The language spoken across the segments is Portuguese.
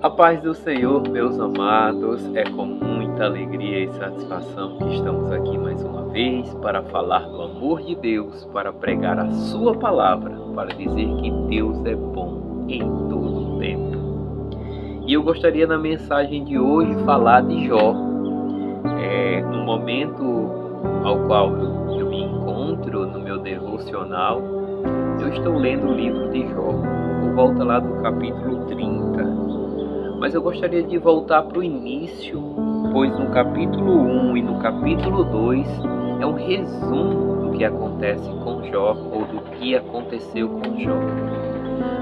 A paz do Senhor, meus amados, é com muita alegria e satisfação que estamos aqui mais uma vez para falar do amor de Deus, para pregar a sua palavra, para dizer que Deus é bom em todo o tempo. E eu gostaria na mensagem de hoje falar de Jó. No momento ao qual eu me encontro no meu devocional, eu estou lendo o livro de Jó, por volta lá do capítulo 30. Mas eu gostaria de voltar para o início, pois no capítulo 1 e no capítulo 2 é um resumo do que acontece com Jó, ou do que aconteceu com Jó.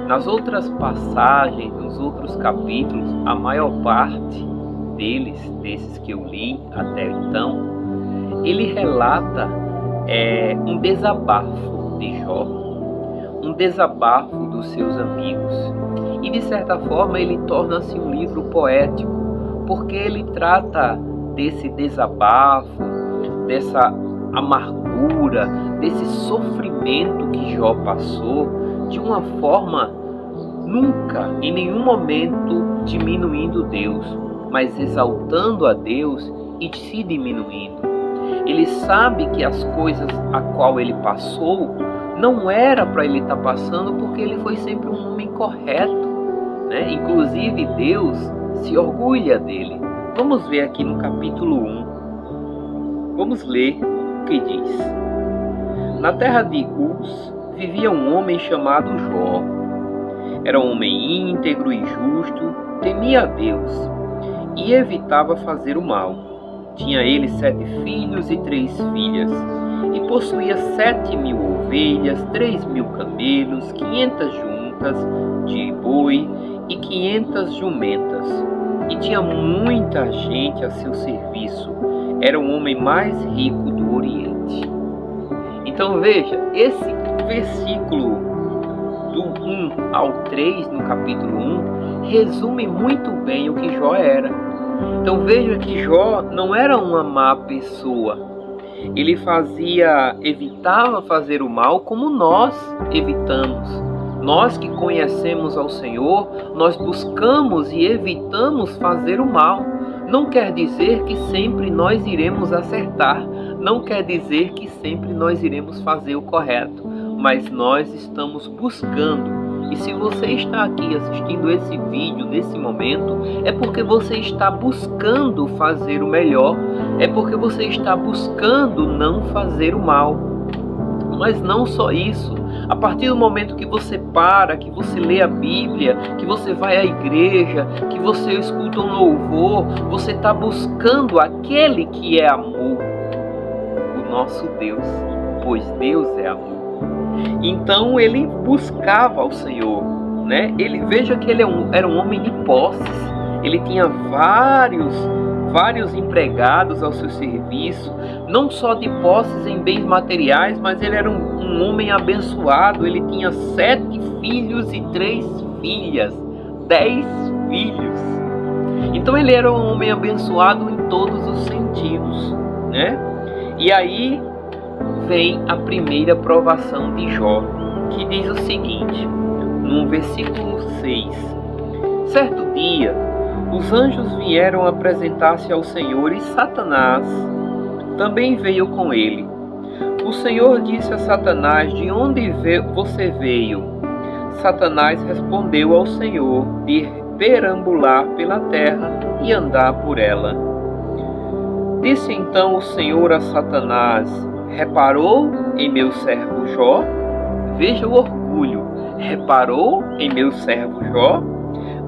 Nas outras passagens, nos outros capítulos, a maior parte desses que eu li até então, ele relata um desabafo de Jó, um desabafo dos seus amigos. E de certa forma ele torna-se um livro poético, porque ele trata desse desabafo, dessa amargura, desse sofrimento que Jó passou, de uma forma nunca, em nenhum momento, diminuindo Deus, mas exaltando a Deus e se diminuindo. Ele sabe que as coisas a qual ele passou não era para ele estar passando, porque ele foi sempre um homem correto. Inclusive Deus se orgulha dele. Vamos ver aqui no capítulo 1. Vamos ler o que diz. Na terra de Uz vivia um homem chamado Jó. Era um homem íntegro e justo, temia a Deus e evitava fazer o mal. Tinha ele 7 filhos e 3 filhas, e possuía 7.000 ovelhas, 3.000 camelos, 500 juntas de boi e 500 jumentas, e tinha muita gente a seu serviço. Era o homem mais rico do Oriente. Então veja, esse versículo do 1 ao 3 no capítulo 1 resume muito bem o que Jó era. Então veja que Jó não era uma má pessoa. Ele evitava fazer o mal como nós evitamos. Nós que conhecemos ao Senhor, nós buscamos e evitamos fazer o mal. Não quer dizer que sempre nós iremos acertar, não quer dizer que sempre nós iremos fazer o correto, mas nós estamos buscando. E se você está aqui assistindo esse vídeo nesse momento, é porque você está buscando fazer o melhor, é porque você está buscando não fazer o mal. Mas não só isso, a partir do momento que você para, que você lê a Bíblia, que você vai à igreja, que você escuta um louvor, você está buscando aquele que é amor, o nosso Deus, pois Deus é amor. Então ele buscava ao Senhor, Veja que ele era um homem de posses, ele tinha vários empregados ao seu serviço, não só de posses em bens materiais, mas ele era um homem abençoado. Ele tinha 7 filhos e 3 filhas, 10 filhos. Então ele era um homem abençoado em todos os sentidos, E aí vem a primeira provação de Jó, que diz o seguinte, no versículo 6. Certo dia, os anjos vieram apresentar-se ao Senhor e Satanás também veio com ele. O Senhor disse a Satanás: de onde você veio? Satanás respondeu ao Senhor: de perambular pela terra e andar por ela. Disse então o Senhor a Satanás: reparou em meu servo Jó? Veja o orgulho. Reparou em meu servo Jó?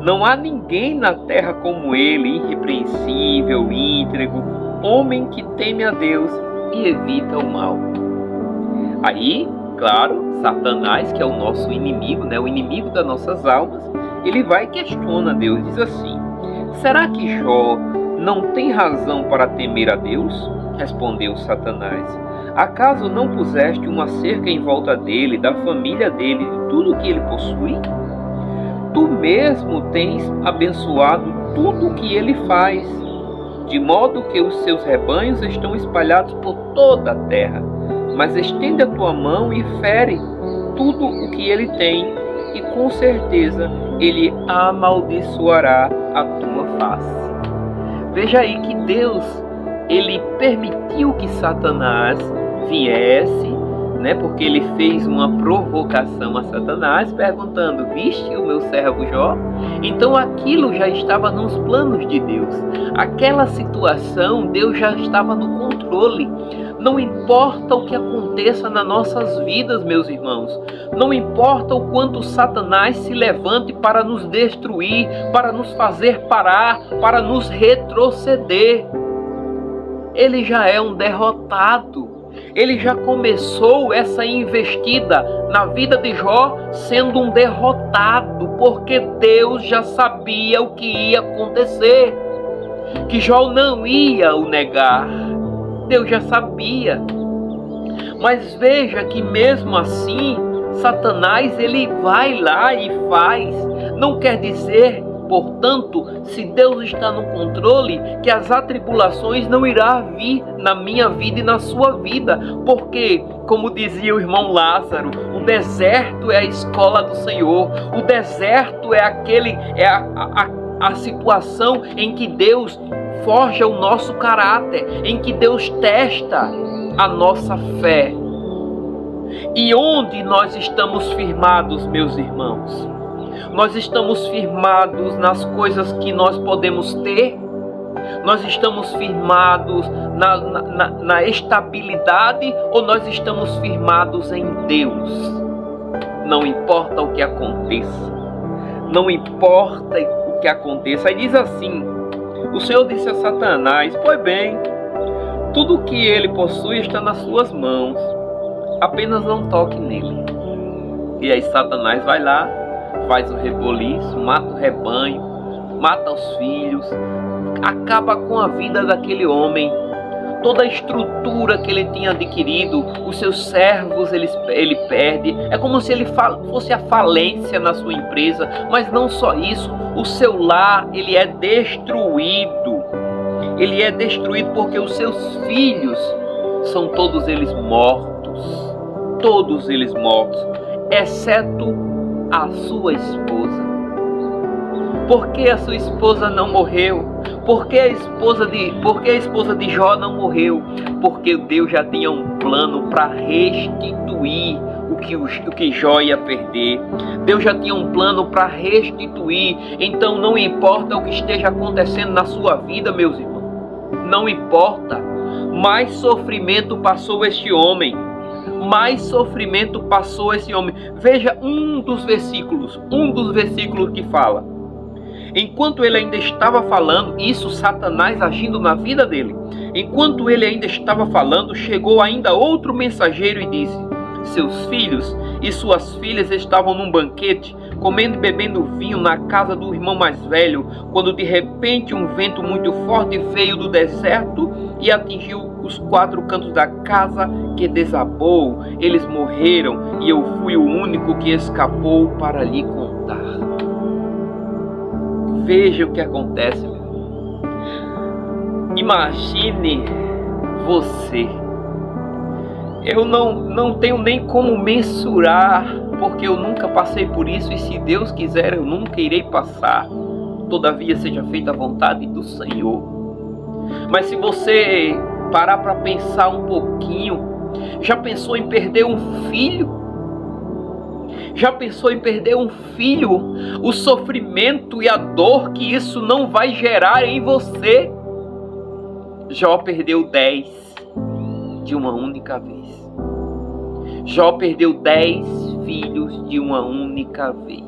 Não há ninguém na terra como ele, irrepreensível, íntegro, homem que teme a Deus e evita o mal. Aí, claro, Satanás, que é o nosso inimigo, o inimigo das nossas almas, ele vai e questiona Deus, diz assim: será que Jó não tem razão para temer a Deus? Respondeu Satanás: acaso não puseste uma cerca em volta dele, da família dele, de tudo o que ele possui? Tu mesmo tens abençoado tudo o que ele faz, de modo que os seus rebanhos estão espalhados por toda a terra. Mas estende a tua mão e fere tudo o que ele tem, e com certeza ele amaldiçoará a tua face. Veja aí que Deus, ele permitiu que Satanás viesse, porque ele fez uma provocação a Satanás, perguntando: viste o meu servo Jó? Então aquilo já estava nos planos de Deus. Aquela situação, Deus já estava no controle. Não importa o que aconteça nas nossas vidas, meus irmãos. Não importa o quanto Satanás se levante para nos destruir, para nos fazer parar, para nos retroceder. Ele já é um derrotado. Ele já começou essa investida na vida de Jó sendo um derrotado, porque Deus já sabia o que ia acontecer, que Jó não ia o negar. Deus já sabia. Mas veja que mesmo assim, Satanás ele vai lá e faz. Não quer dizer, portanto, se Deus está no controle, que as atribulações não irão vir na minha vida e na sua vida. Porque, como dizia o irmão Lázaro, o deserto é a escola do Senhor. O deserto é a situação em que Deus forja o nosso caráter, em que Deus testa a nossa fé. E onde nós estamos firmados, meus irmãos? Nós estamos firmados nas coisas que nós podemos ter? Nós estamos firmados na estabilidade, ou nós estamos firmados em Deus? Não importa o que aconteça. Não importa o que aconteça. Aí diz assim: o Senhor disse a Satanás: pois bem, tudo o que ele possui está nas suas mãos, apenas não toque nele. E aí Satanás vai lá, faz o reboliço, mata o rebanho, mata os filhos, acaba com a vida daquele homem. Toda a estrutura que ele tinha adquirido, os seus servos ele perde. É como se ele fosse a falência na sua empresa. Mas não só isso, o seu lar ele é destruído. Ele é destruído porque os seus filhos são todos eles mortos. Todos eles mortos, exceto a sua esposa. Por que a sua esposa não morreu? Por que a esposa de Jó não morreu? Porque Deus já tinha um plano para restituir o que Jó ia perder. Deus já tinha um plano para restituir. Então não importa o que esteja acontecendo na sua vida, meus irmãos. Não importa. Mais sofrimento passou este homem. Mais sofrimento passou esse homem. Veja um dos versículos que fala: enquanto ele ainda estava falando, isso Satanás agindo na vida dele, enquanto ele ainda estava falando, chegou ainda outro mensageiro e disse: seus filhos e suas filhas estavam num banquete, comendo e bebendo vinho na casa do irmão mais velho, quando de repente um vento muito forte veio do deserto e atingiu os 4 cantos da casa, que desabou. Eles morreram e eu fui o único que escapou para lhe contar. Veja o que acontece, meu irmão. Imagine você. Eu não tenho nem como mensurar, porque eu nunca passei por isso, e se Deus quiser eu nunca irei passar. Todavia seja feita a vontade do Senhor. Mas se você parar para pensar um pouquinho, já pensou em perder um filho? Já pensou em perder um filho? O sofrimento e a dor que isso não vai gerar em você? Jó perdeu 10 de uma única vez. Jó perdeu 10 filhos de uma única vez.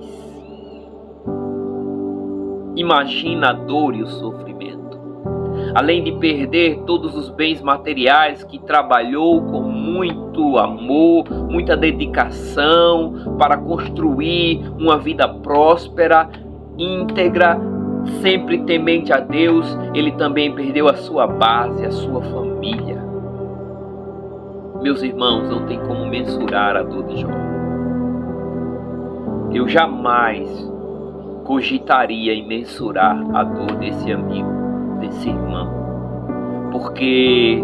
Imagina a dor e o sofrimento. Além de perder todos os bens materiais que trabalhou com muito amor, muita dedicação para construir uma vida próspera, íntegra, sempre temente a Deus, ele também perdeu a sua base, a sua família. Meus irmãos, não tem como mensurar a dor de Jó. Eu jamais cogitaria em mensurar a dor desse amigo, desse irmão, porque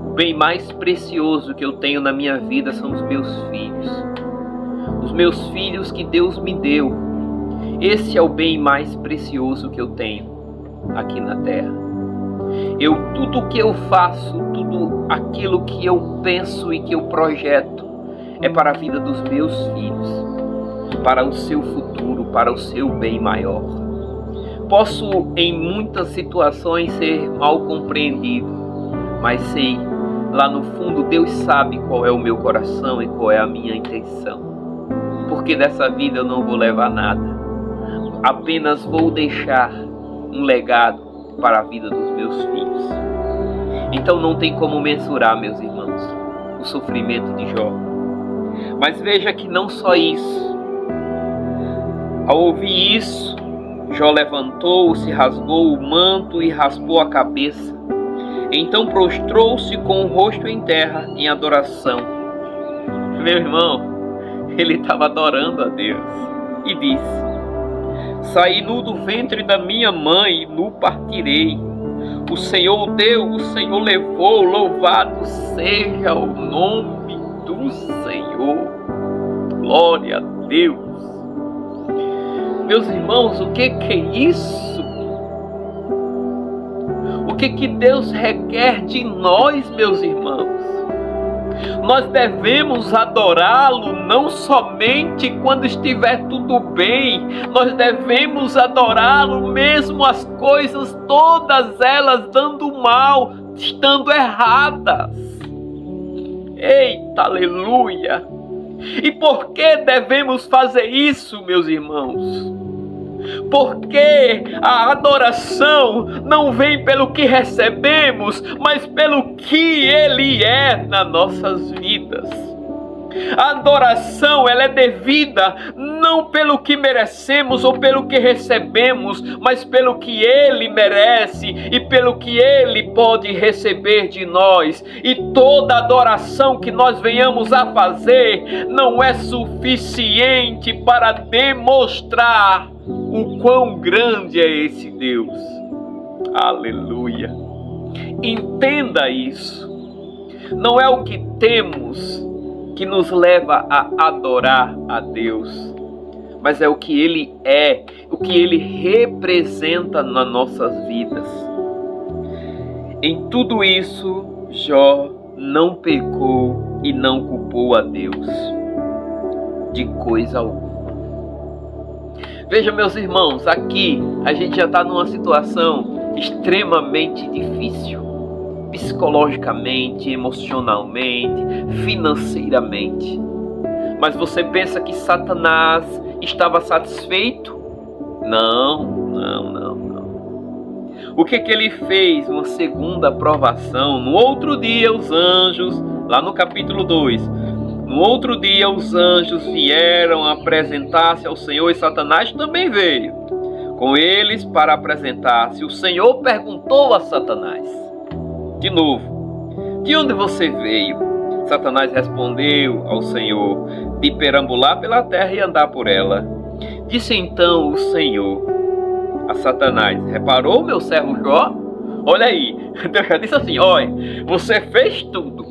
o bem mais precioso que eu tenho na minha vida são os meus filhos. os meus filhos que Deus me deu. Esse é o bem mais precioso que eu tenho aqui na terra. Tudo que eu faço, tudo aquilo que eu penso e que eu projeto é para a vida dos meus filhos, para o seu futuro, para o seu bem maior. Posso em muitas situações ser mal compreendido, mas sei, lá no fundo Deus sabe qual é o meu coração e qual é a minha intenção. Porque dessa vida eu não vou levar nada, apenas vou deixar um legado para a vida dos meus filhos. Então não tem como mensurar, meus irmãos, o sofrimento de Jó. Mas veja que não só isso. Ao ouvir isso, Jó levantou-se, rasgou o manto e raspou a cabeça. Então prostrou-se com o rosto em terra em adoração. Meu irmão, ele estava adorando a Deus e disse: saí nu do ventre da minha mãe e nu partirei. O Senhor deu, o Senhor levou, louvado seja o nome do Senhor. Glória a Deus. Meus irmãos, o que é isso? O que Deus requer de nós, meus irmãos? Nós devemos adorá-lo não somente quando estiver tudo bem, nós devemos adorá-lo mesmo as coisas, todas elas dando mal, estando erradas. Eita, aleluia! E por que devemos fazer isso, meus irmãos? Porque a adoração não vem pelo que recebemos, mas pelo que Ele é nas nossas vidas. A adoração, ela é devida não pelo que merecemos ou pelo que recebemos, mas pelo que Ele merece e pelo que Ele pode receber de nós. E toda adoração que nós venhamos a fazer não é suficiente para demonstrar o quão grande é esse Deus. Aleluia. Entenda isso. Não é o que temos que nos leva a adorar a Deus, mas é o que Ele é, o que Ele representa nas nossas vidas. Em tudo isso, Jó não pecou e não culpou a Deus de coisa alguma. Veja, meus irmãos, aqui a gente já está numa situação extremamente difícil, psicologicamente, emocionalmente, financeiramente. Mas você pensa que Satanás estava satisfeito? Não. O que ele fez? Uma segunda provação. No outro dia, os anjos, lá no capítulo 2, no outro dia os anjos vieram apresentar-se ao Senhor e Satanás também veio com eles para apresentar-se. O Senhor perguntou a Satanás de novo: de onde você veio? Satanás respondeu ao Senhor: de perambular pela terra e andar por ela. Disse então o Senhor a Satanás: reparou, meu servo Jó? Olha aí, Deus já disse assim: olha, você fez tudo.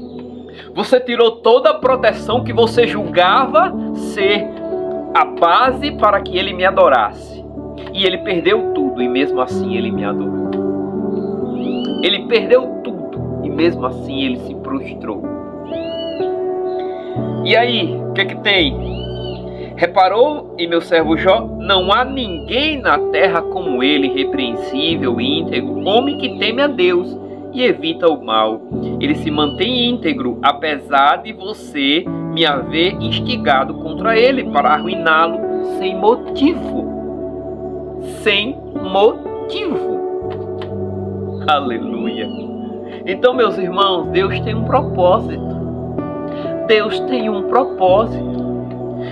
Você tirou toda a proteção que você julgava ser a base para que ele me adorasse. E ele perdeu tudo e mesmo assim ele me adorou. Ele perdeu tudo e mesmo assim ele se prostrou. E aí, o que tem? Reparou em meu servo Jó? Não há ninguém na terra como ele, repreensível e íntegro, homem que teme a Deus e evita o mal. Ele se mantém íntegro, apesar de você me haver instigado contra ele para arruiná-lo sem motivo. Sem motivo. Aleluia. Então, meus irmãos, Deus tem um propósito. Deus tem um propósito.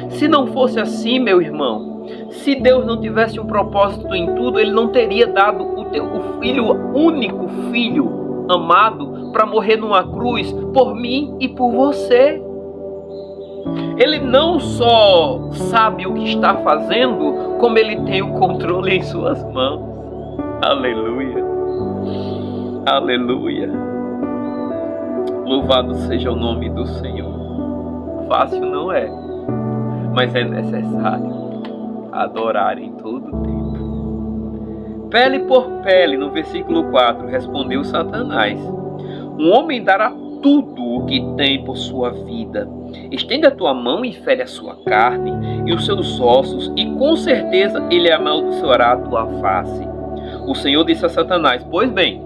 Se não fosse assim, meu irmão, se Deus não tivesse um propósito em tudo, Ele não teria dado o único filho amado para morrer numa cruz por mim e por você. Ele não só sabe o que está fazendo, como Ele tem o controle em suas mãos. Aleluia. Aleluia. Louvado seja o nome do Senhor. Fácil não é, mas é necessário adorar em todo o tempo. Pele por pele, no versículo 4, respondeu Satanás: um homem dará tudo o que tem por sua vida. Estende a tua mão e fere a sua carne e os seus ossos, e com certeza ele amaldiçoará a tua face. O Senhor disse a Satanás: pois bem,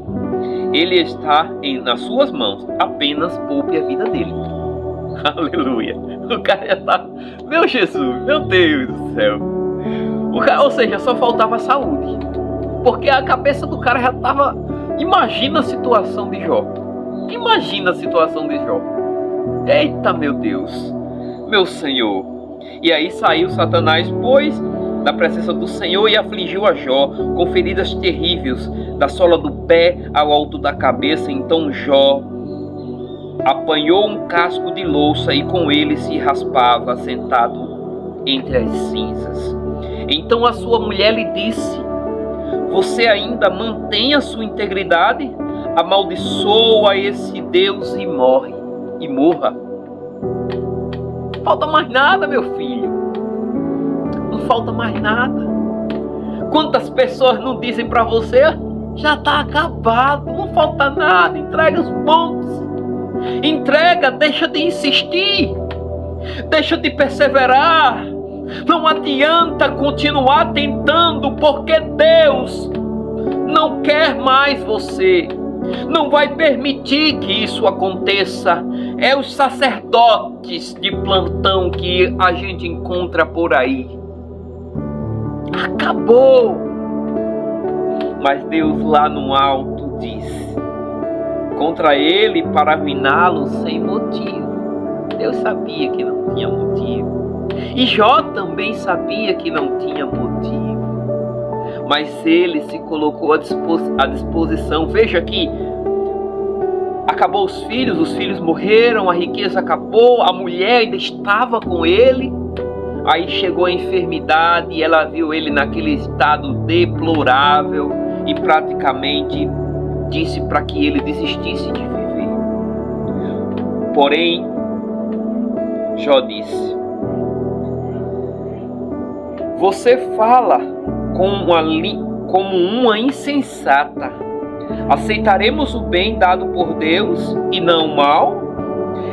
ele está nas suas mãos, apenas poupe a vida dele. Aleluia. O cara já tá... Meu Jesus, meu Deus do céu. Ou seja, só faltava saúde. Porque a cabeça do cara já tava... Imagina a situação de Jó. Imagina a situação de Jó. Eita, meu Deus, meu Senhor. E aí saiu Satanás, pois, da presença do Senhor, e afligiu a Jó com feridas terríveis, da sola do pé ao alto da cabeça. Então Jó apanhou um casco de louça e com ele se raspava, sentado entre as cinzas. Então a sua mulher lhe disse: você ainda mantém a sua integridade? Amaldiçoa esse Deus e morra. Não falta mais nada, meu filho. Não falta mais nada. Quantas pessoas não dizem para você: já está acabado, não falta nada, entrega os pontos. Entrega, deixa de insistir, deixa de perseverar. Não adianta continuar tentando, porque Deus não quer mais você. Não vai permitir que isso aconteça. É os sacerdotes de plantão que a gente encontra por aí. Acabou. Mas Deus lá no alto diz contra ele para arruiná-lo sem motivo. Deus sabia que não tinha motivo. E Jó também sabia que não tinha motivo. Mas ele se colocou à disposição. Veja que acabou os filhos morreram, a riqueza acabou, a mulher ainda estava com ele. Aí chegou a enfermidade e ela viu ele naquele estado deplorável e praticamente disse para que ele desistisse de viver. Porém, Jó disse: você fala como uma insensata. Aceitaremos o bem dado por Deus e não o mal?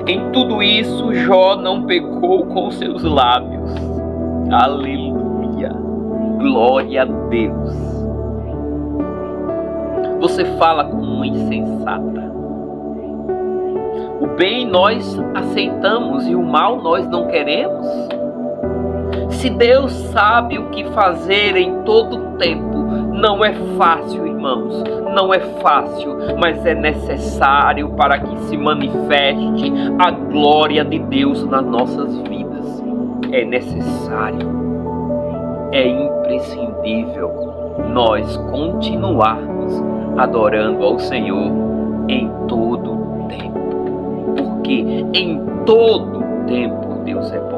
Em tudo isso, Jó não pecou com seus lábios. Aleluia! Glória a Deus! Você fala como uma insensata. O bem nós aceitamos e o mal nós não queremos? Se Deus sabe o que fazer em todo o tempo, não é fácil, irmãos, não é fácil, mas é necessário para que se manifeste a glória de Deus nas nossas vidas. É necessário, é imprescindível nós continuarmos adorando ao Senhor em todo o tempo, porque em todo o tempo Deus é bom.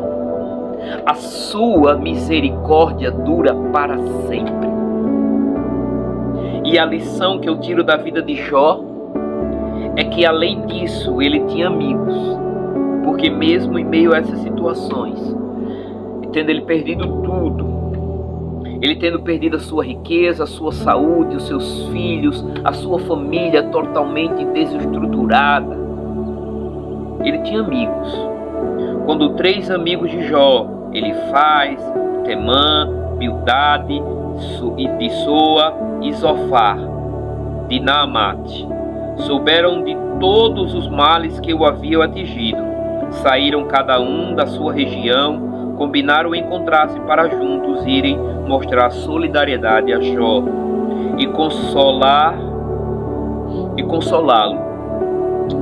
A sua misericórdia dura para sempre. E a lição que eu tiro da vida de Jó é que, além disso, ele tinha amigos. Porque mesmo em meio a essas situações, tendo ele perdido tudo, ele tendo perdido a sua riqueza, a sua saúde, os seus filhos, a sua família totalmente desestruturada, ele tinha amigos. Quando 3 amigos de Jó, Elifaz, Temã, Bildade, de Soa e Zofar, de Naamate, souberam de todos os males que o haviam atingido. Saíram cada um da sua região, combinaram encontrar-se para juntos irem mostrar solidariedade a Jó e consolá-lo.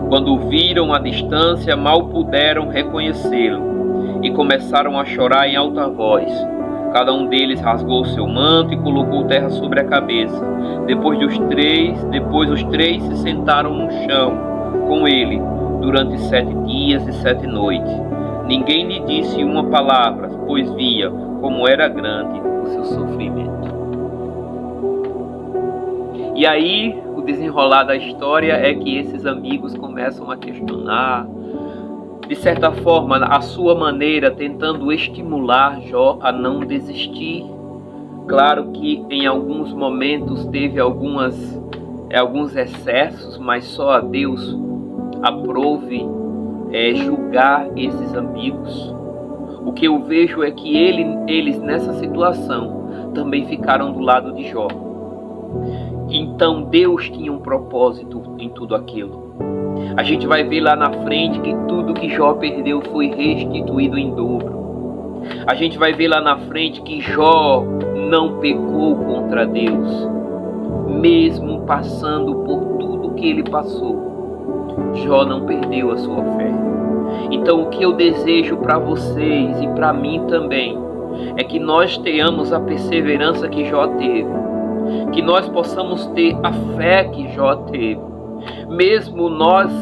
Quando o viram à distância, mal puderam reconhecê-lo e começaram a chorar em alta voz. Cada um deles rasgou seu manto e colocou terra sobre a cabeça. Depois os três se sentaram no chão com ele durante 7 dias e 7 noites. Ninguém lhe disse uma palavra, pois via como era grande o seu sofrimento. E aí, o desenrolar da história é que esses amigos começam a questionar: de certa forma, à sua maneira, tentando estimular Jó a não desistir. Claro que em alguns momentos teve alguns excessos, mas só a Deus aprove julgar esses amigos. O que eu vejo é que eles nessa situação também ficaram do lado de Jó. Então Deus tinha um propósito em tudo aquilo. A gente vai ver lá na frente que tudo que Jó perdeu foi restituído em dobro. A gente vai ver lá na frente que Jó não pecou contra Deus, mesmo passando por tudo que ele passou. Jó não perdeu a sua fé. Então o que eu desejo para vocês e para mim também é que nós tenhamos a perseverança que Jó teve, que nós possamos ter a fé que Jó teve, mesmo nós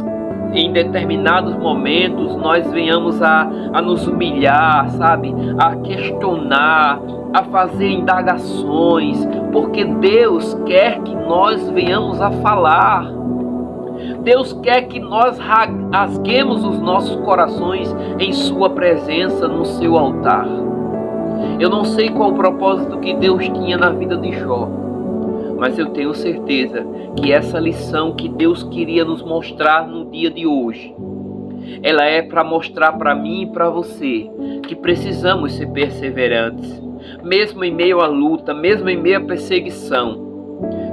em determinados momentos nós venhamos a nos humilhar, sabe, a questionar, a fazer indagações, porque Deus quer que nós venhamos a falar. Deus quer que nós rasguemos os nossos corações em sua presença, no seu altar. Eu não sei qual o propósito que Deus tinha na vida de Jó, mas eu tenho certeza que essa lição que Deus queria nos mostrar no dia de hoje, ela é para mostrar para mim e para você que precisamos ser perseverantes. Mesmo em meio à luta, mesmo em meio à perseguição,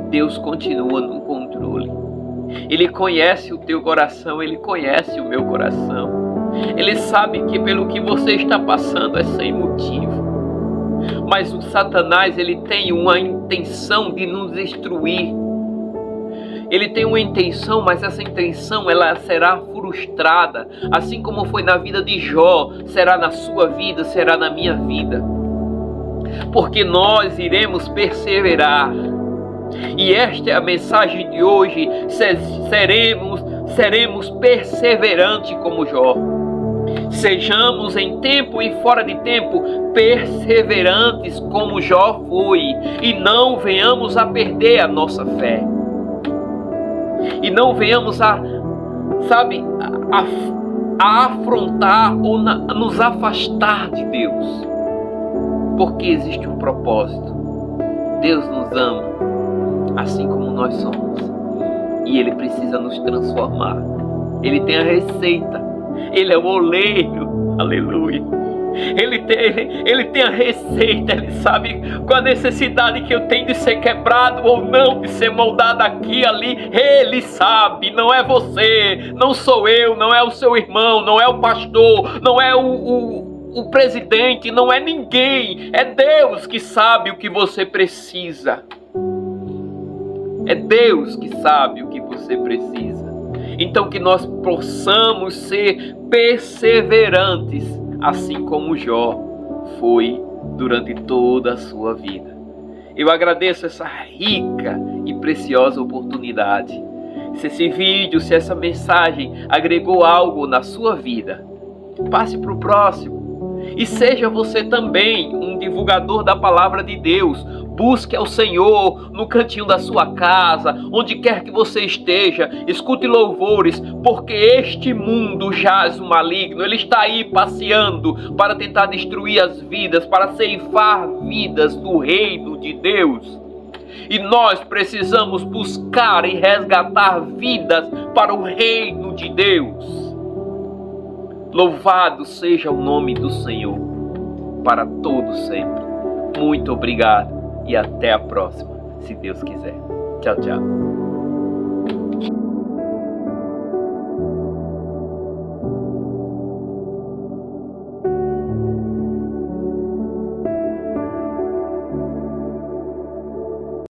Deus continua no controle. Ele conhece o teu coração, Ele conhece o meu coração. Ele sabe que pelo que você está passando é sem motivo. Mas o Satanás, ele tem uma intenção de nos destruir. Ele tem uma intenção, mas essa intenção ela será frustrada. Assim como foi na vida de Jó, será na sua vida, será na minha vida. Porque nós iremos perseverar. E esta é a mensagem de hoje. Seremos perseverantes como Jó. Sejamos em tempo e fora de tempo perseverantes como Jó foi, e não venhamos a perder a nossa fé, e não venhamos a afrontar ou nos afastar de Deus, porque existe um propósito. Deus nos ama assim como nós somos, e Ele precisa nos transformar. Ele tem a receita. Ele é o oleiro, aleluia. Ele tem a receita, Ele sabe qual a necessidade que eu tenho de ser quebrado ou não, de ser moldado aqui, ali. Ele sabe, não é você, não sou eu, não é o seu irmão, não é o pastor, não é o presidente, não é ninguém. É Deus que sabe o que você precisa. É Deus que sabe o que você precisa. Então que nós possamos ser perseverantes, assim como Jó foi durante toda a sua vida. Eu agradeço essa rica e preciosa oportunidade. Se esse vídeo, se essa mensagem agregou algo na sua vida, passe para o próximo. E seja você também um divulgador da palavra de Deus. Busque ao Senhor no cantinho da sua casa, onde quer que você esteja. Escute louvores, porque este mundo jaz o maligno. Ele está aí passeando para tentar destruir as vidas, para ceifar vidas do reino de Deus. E nós precisamos buscar e resgatar vidas para o reino de Deus. Louvado seja o nome do Senhor, para todo sempre. Muito obrigado e até a próxima, se Deus quiser. Tchau, tchau.